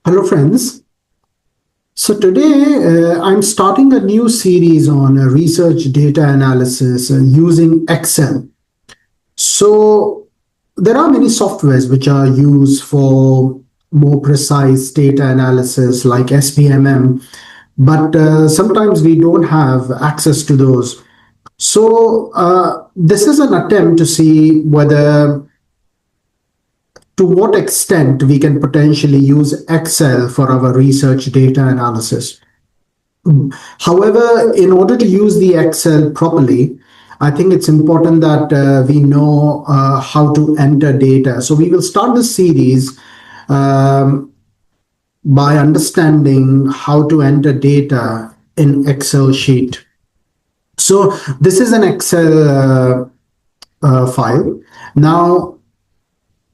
Hello, friends. So today I'm starting a new series on research data analysis using Excel. So there are many softwares which are used for more precise data analysis like SPMM, but sometimes we don't have access to those. So this is an attempt to see whether to what extent we can potentially use Excel for our research data analysis. However, in order to use the Excel properly, I think it's important that we know how to enter data. So we will start the series um, by understanding how to enter data in Excel sheet. So this is an Excel file. Now,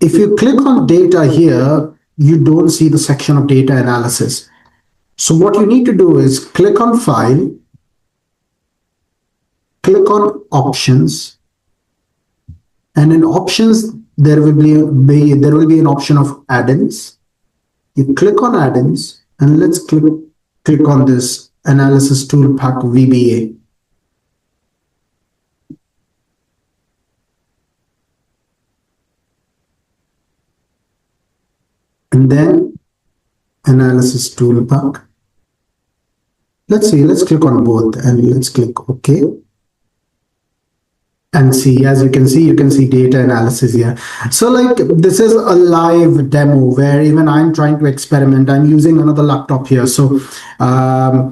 if you click on data here, you don't see the section of data analysis. So what you need to do is click on file, click on options, and in options there will be an option of add-ins. You click on add-ins and let's click on this analysis tool pack VBA. And then analysis tool pack. Let's see, let's click on both and let's click OK. And see, as you can see data analysis here. So like this is a live demo where even I'm trying to experiment. I'm using another laptop here. I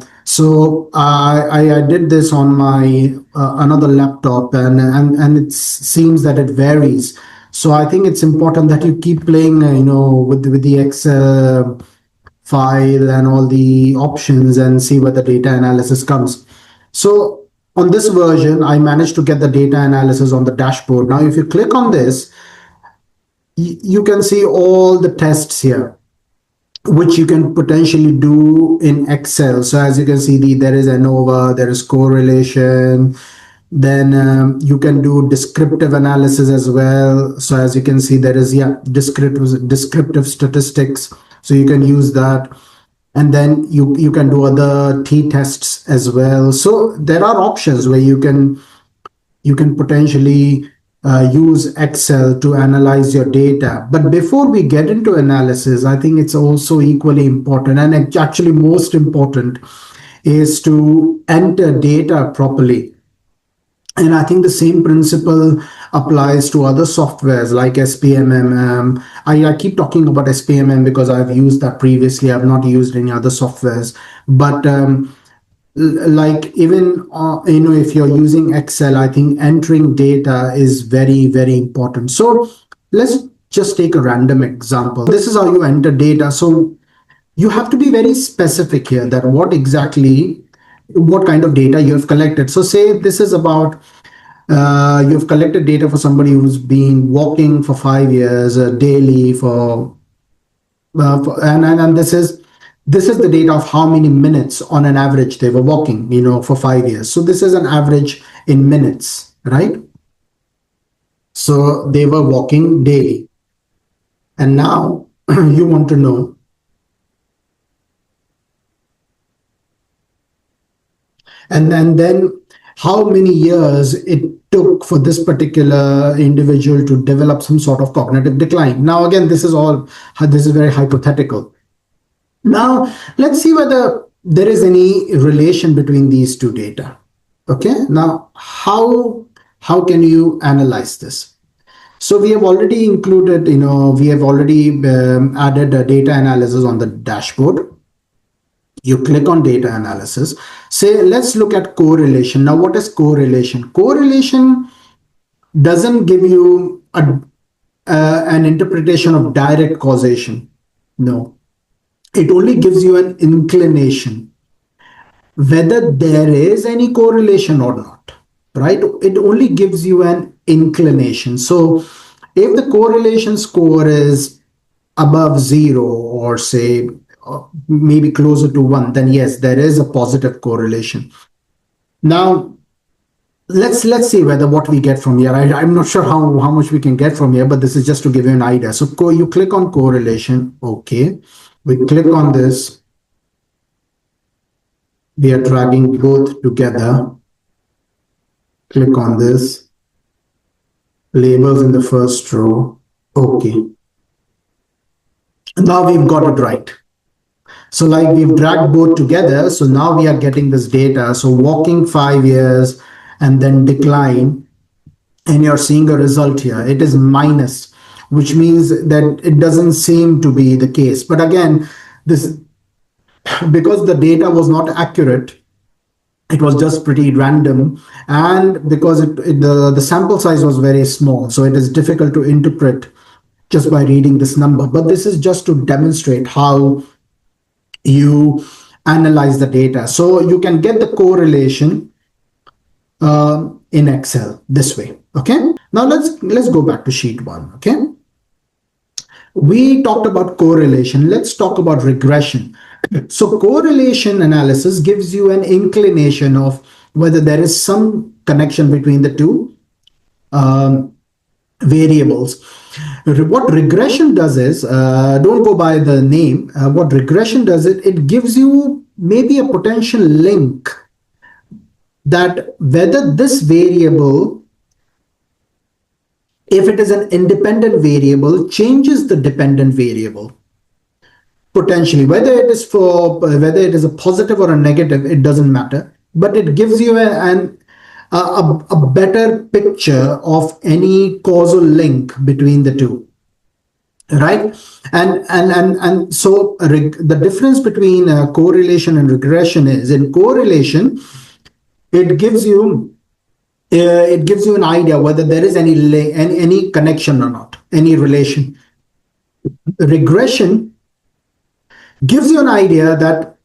did this on my another laptop, and it seems that it varies. So I think it's important that you keep playing, with the Excel file and all the options and see where the data analysis comes. So on this version, I managed to get the data analysis on the dashboard. Now, if you click on this, you can see all the tests here, which you can potentially do in Excel. So as you can see, there is ANOVA, there is correlation, then you can do descriptive analysis as well. So as you can see, there is descriptive statistics. So you can use that, and then you can do other t-tests as well. So there are options where you can potentially use Excel to analyze your data. But before we get into analysis, I think it's also equally important, and actually most important, is to enter data properly. And I think the same principle applies to other softwares like SPMM. I keep talking about SPMM because I've used that previously. I've not used any other softwares. But like even if you're using Excel, I think entering data is very, very important. So let's just take a random example. This is how you enter data. So you have to be very specific here that what kind of data you have collected. So say this is about you've collected data for somebody who's been walking for 5 years daily and this is the data of how many minutes on an average they were walking, for 5 years. So this is an average in minutes, right? So they were walking daily, and now you want to know and then how many years it took for this particular individual to develop some sort of cognitive decline. Now again, this is very hypothetical. Now let's see whether there is any relation between these two data. Okay, now how can you analyze this? So we have already added a data analysis on the dashboard. You click on data analysis. Say, let's look at correlation. Now, what is correlation? Correlation doesn't give you an interpretation of direct causation. No, it only gives you an inclination whether there is any correlation or not, right? It only gives you an inclination. So if the correlation score is above 0, or say maybe closer to 1, then yes, there is a positive correlation. Now let's see whether what we get from here. I'm not sure how much we can get from here, but this is just to give you an idea. So you click on correlation. Okay, We click on this. We are dragging both together. Click on this. Labels in the first row. Okay. Now we've got it right. So like we've dragged both together. So now we are getting this data. So walking 5 years and then decline, and you're seeing a result here. It is minus, which means that it doesn't seem to be the case. But again, this, because the data was not accurate, it was just pretty random, and because the sample size was very small, so it is difficult to interpret just by reading this number. But this is just to demonstrate how you analyze the data. So you can get the correlation in Excel this way. Okay. Now let's go back to sheet 1. Okay. We talked about correlation. Let's talk about regression. So correlation analysis gives you an inclination of whether there is some connection between the two variables. What regression does is, don't go by the name. What regression does, it gives you maybe a potential link that whether this variable, if it is an independent variable, changes the dependent variable. Potentially, whether it is a positive or a negative, it doesn't matter, but it gives you a better picture of any causal link between the two, right? And so the difference between correlation and regression is, in correlation, it gives you an idea whether there is any connection or not, any relation. Regression gives you an idea that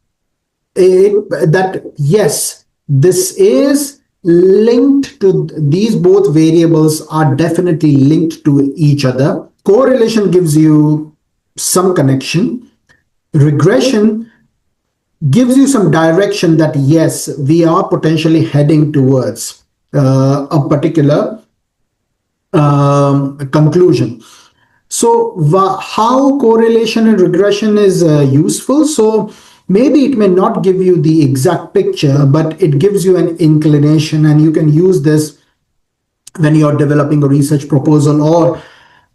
yes, this is linked to, these both variables are definitely linked to each other. Correlation gives you some connection. Regression gives you some direction that yes, we are potentially heading towards a particular conclusion. So how correlation and regression is useful? So maybe it may not give you the exact picture, but it gives you an inclination, and you can use this when you're developing a research proposal, or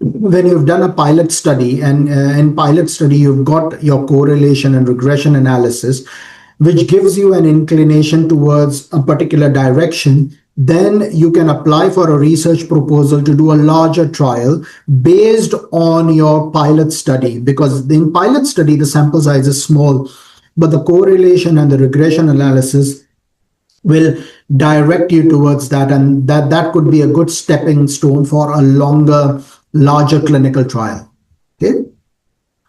when you've done a pilot study, and in pilot study you've got your correlation and regression analysis, which gives you an inclination towards a particular direction. Then you can apply for a research proposal to do a larger trial based on your pilot study, because in pilot study the sample size is small, but the correlation and the regression analysis will direct you towards that, and that could be a good stepping stone for a larger clinical trial. Okay.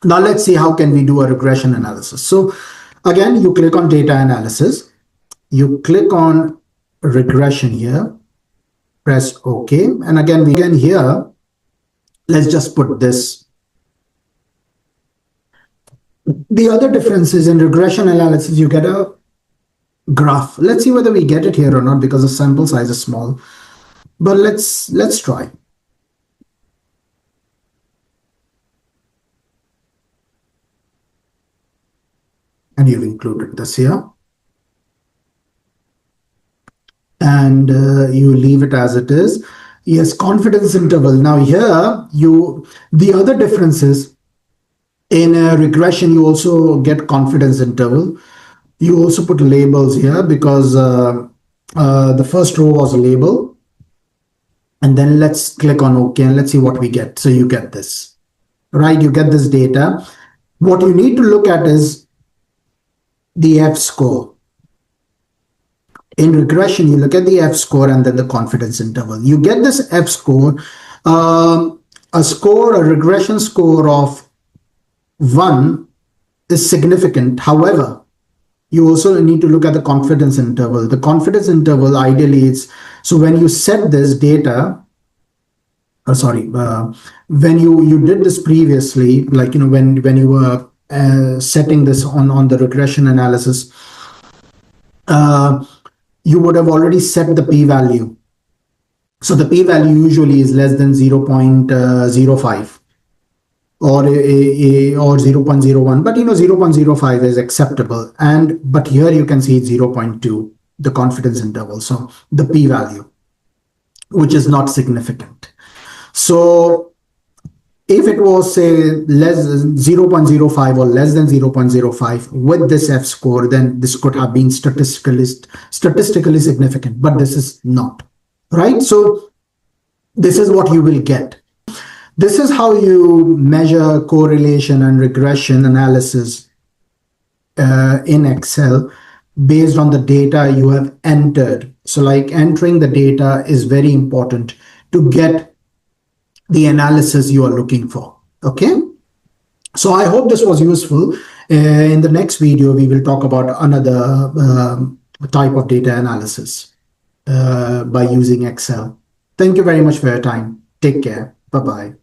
Now let's see how can we do a regression analysis. So again, you click on data analysis, you click on regression here, press OK, and again here, let's just put this. The other difference is, in regression analysis you get a graph. Let's see whether we get it here or not, because the sample size is small, but let's try. And you've included this here, and you leave it as it is. Yes, confidence interval. Now here, the other difference is, in regression you also get confidence interval. You also put labels here, because the first row was a label, and then let's click on OK, and let's see what we get. So you get this, right? You get this data. What you need to look at is the F score. In regression, you look at the F score and then the confidence interval. You get this F score, a regression score of 1 is significant. However, you also need to look at the confidence interval. The confidence interval ideally is, so when you set this data, when you did this previously, like, when you were setting this on the regression analysis, you would have already set the p-value. So the p-value usually is less than 0.05. or 0.01, but 0.05 is acceptable. And but here you can see 0.2, the confidence interval, so the p-value, which is not significant. So if it was, say, less 0.05 or less than 0.05 with this f score, then this could have been statistically significant, but this is not, right? So this is what you will get. This is how you measure correlation and regression analysis in Excel based on the data you have entered. So like entering the data is very important to get the analysis you are looking for. Okay. So I hope this was useful. In the next video, we will talk about another type of data analysis by using Excel. Thank you very much for your time. Take care. Bye-bye.